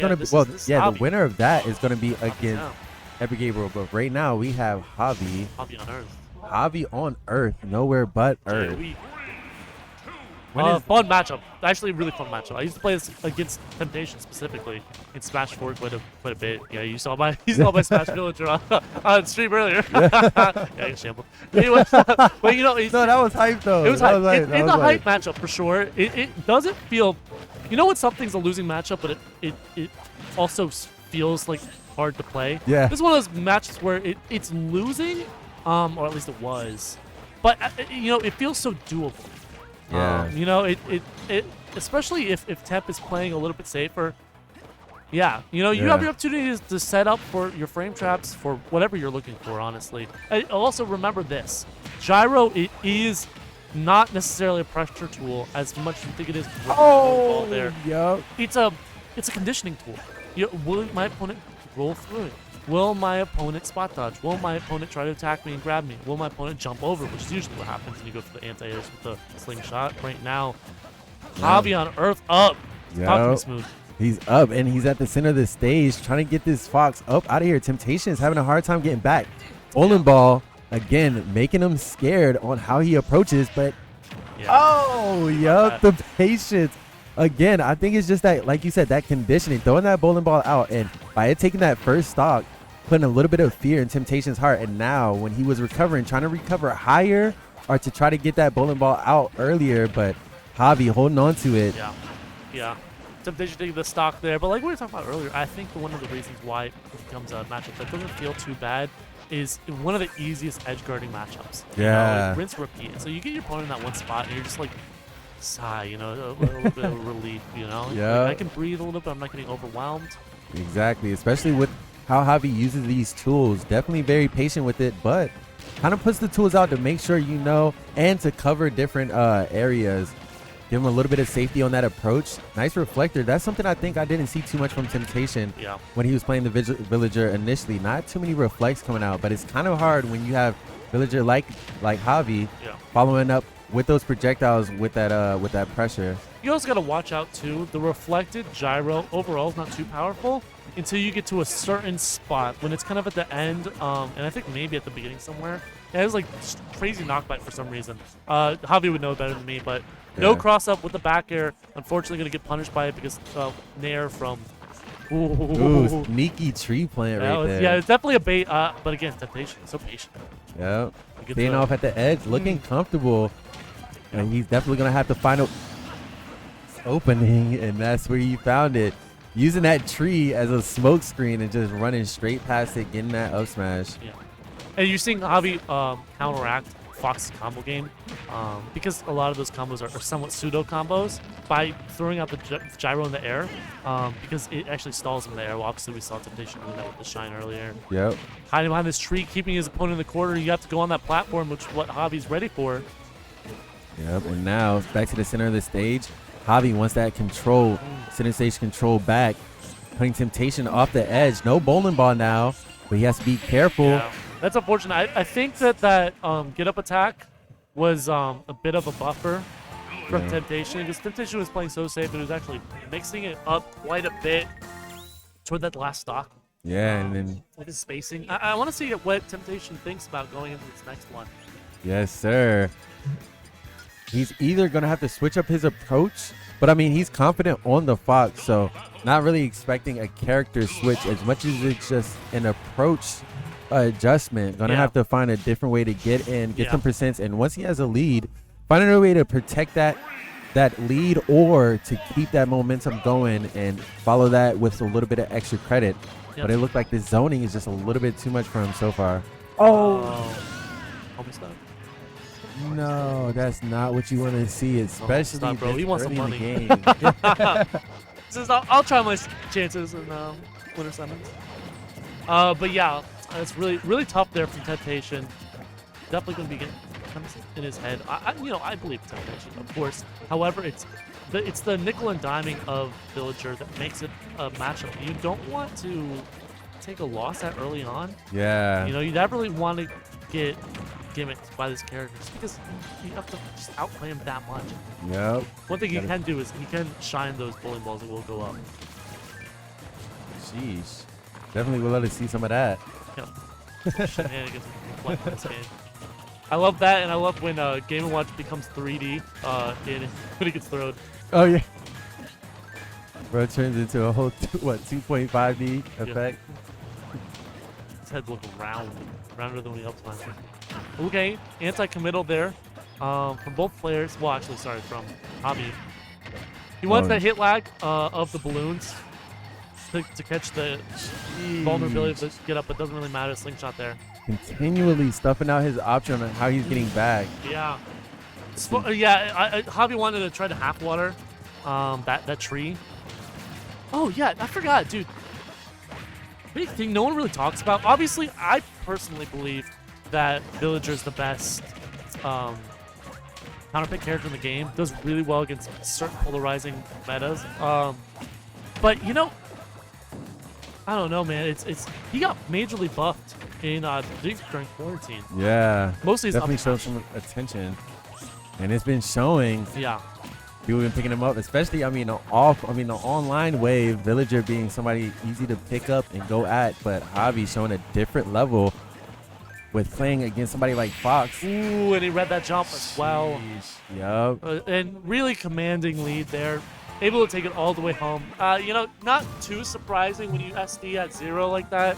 gonna be, the winner of that is gonna be against Epic Gabriel. But right now we have Javi. Javi on Earth. Javi on Earth, nowhere but Earth. Fun matchup. Actually, really fun matchup. I used to play this against Temptation specifically in Smash 4 quite a bit. Yeah, you saw my Smash Villager on stream earlier. Yeah, you shambled. Anyway, but you know, no, that was hype though. It was hype. It's a hype matchup for sure. It doesn't feel, you know, when something's a losing matchup, but it also feels like hard to play. Yeah. This is one of those matches where it's losing, or at least it was, but you know, it feels so doable. Yeah. You know, it especially if Temp is playing a little bit safer. Yeah, you know, you have your opportunities to set up for your frame traps for whatever you're looking for, honestly. And also remember this. Gyro, it is not necessarily a pressure tool as much as you think it is. Oh, there. Yep. It's a conditioning tool. Will my opponent roll through it? Will my opponent spot dodge? Will my opponent try to attack me and grab me? Will my opponent jump over, which is usually what happens when you go for the anti-airs with the slingshot. Right now, Javi on Earth up. Talk to me smooth. He's up, and he's at the center of the stage trying to get this Fox up out of here. Temptation is having a hard time getting back. Bowling Ball, again, making him scared on how he approaches, but the patience. Again, I think it's just that, like you said, that conditioning, throwing that bowling ball out, and by it taking that first stock, putting a little bit of fear in Temptation's heart. And now when he was recovering, trying to recover higher or to try to get that bowling ball out earlier, but Javi holding on to it. Yeah. Temptation taking the stock there. But like we were talking about earlier, I think one of the reasons why it becomes a matchup that doesn't feel too bad is one of the easiest edge guarding matchups. Yeah. You know, rinse, repeat. So you get your opponent in that one spot, and you're just like, sigh, you know, a little bit of relief, you know? Yeah. Like I can breathe a little bit, I'm not getting overwhelmed. Exactly, especially with how Javi uses these tools. Definitely very patient with it, but kind of puts the tools out to make sure you know and to cover different areas. Give him a little bit of safety on that approach. Nice reflector. That's something I think I didn't see too much from Temptation when he was playing the Villager initially. Not too many reflects coming out, but it's kind of hard when you have Villager like Javi following up with those projectiles with that pressure. You also got to watch out too. The reflected gyro overall is not too powerful until you get to a certain spot when it's kind of at the end, and I think maybe at the beginning somewhere. It has like crazy knockback for some reason. Javi would know better than me, but no cross up with the back air. Unfortunately, gonna get punished by it because Nair from. Ooh, sneaky tree plant right there. Yeah, it's definitely a bait. But again, Temptation is so patient. Yep. Staying off at the edge, looking comfortable. And he's definitely going to have to find an opening, and that's where he found it. Using that tree as a smoke screen and just running straight past it, getting that up smash. Yeah. And you're seeing Javi counteract Fox's combo game because a lot of those combos are somewhat pseudo combos by throwing out the gyro in the air because it actually stalls him in the air. Well, obviously, we saw Temptation doing that with the Shine earlier. Yep. Hiding behind this tree, keeping his opponent in the corner. You have to go on that platform, which is what Javi's ready for. Yep, and now back to the center of the stage. Javi wants that control, center stage control back, putting Temptation off the edge. No bowling ball now, but he has to be careful. Yeah, that's unfortunate. I think that get up attack was a bit of a buffer from Temptation because Temptation was playing so safe, but it was actually mixing it up quite a bit toward that last stock. Yeah, and then with his spacing. I want to see what Temptation thinks about going into this next one. Yes, sir. He's either going to have to switch up his approach, but I mean, he's confident on the Fox, so not really expecting a character switch as much as it's just an approach adjustment. Going to have to find a different way to get in, get some percents, and once he has a lead, find a way to protect that lead or to keep that momentum going and follow that with a little bit of extra credit. But it looked like the zoning is just a little bit too much for him so far. Almost done. No, that's not what you want to see, especially stop, bro. He wants some money. In the game. I'll try my chances in Winter Summons. But yeah, it's really tough there from Temptation. Definitely going to be getting in his head. I believe Temptation, of course. However, it's the nickel and diming of Villager that makes it a matchup you don't want to take a loss that early on. Yeah. You know, you never really want to get gimmicked by this character just because you have to just outplay him that much. Yep. One thing you can do is you can shine those bowling balls that will go up. Sheesh. Definitely would love to see some of that. Shenanigans reflect in this game. I love that, and I love when Game & Watch becomes 3D when it gets thrown. Oh, yeah. Bro, it turns into a whole, 2.5D effect? His head looks rounder than the else last time. Okay, anti-committal there from both players. Well, actually, sorry, from Javi. He wants that hit lag of the balloons to catch the vulnerability to get up, but doesn't really matter. Slingshot there. Continually stuffing out his option on how he's getting back. Yeah. Javi wanted to try to half water that tree. Oh, yeah, I forgot, dude. Big thing no one really talks about. Obviously, I personally believe that Villager's the best counterpick character in the game. Does really well against certain polarizing metas. But, you know, I don't know, man. He got majorly buffed in during quarantine. Yeah. Mostly definitely showed some attention. And it's been showing. Yeah. People have been picking him up, especially, the online wave, Villager being somebody easy to pick up and go at, but Javi showing a different level with playing against somebody like Fox. Ooh, and he read that jump as well. Yep. And really commanding lead there. Able to take it all the way home. You know, not too surprising when you SD at 0 like that.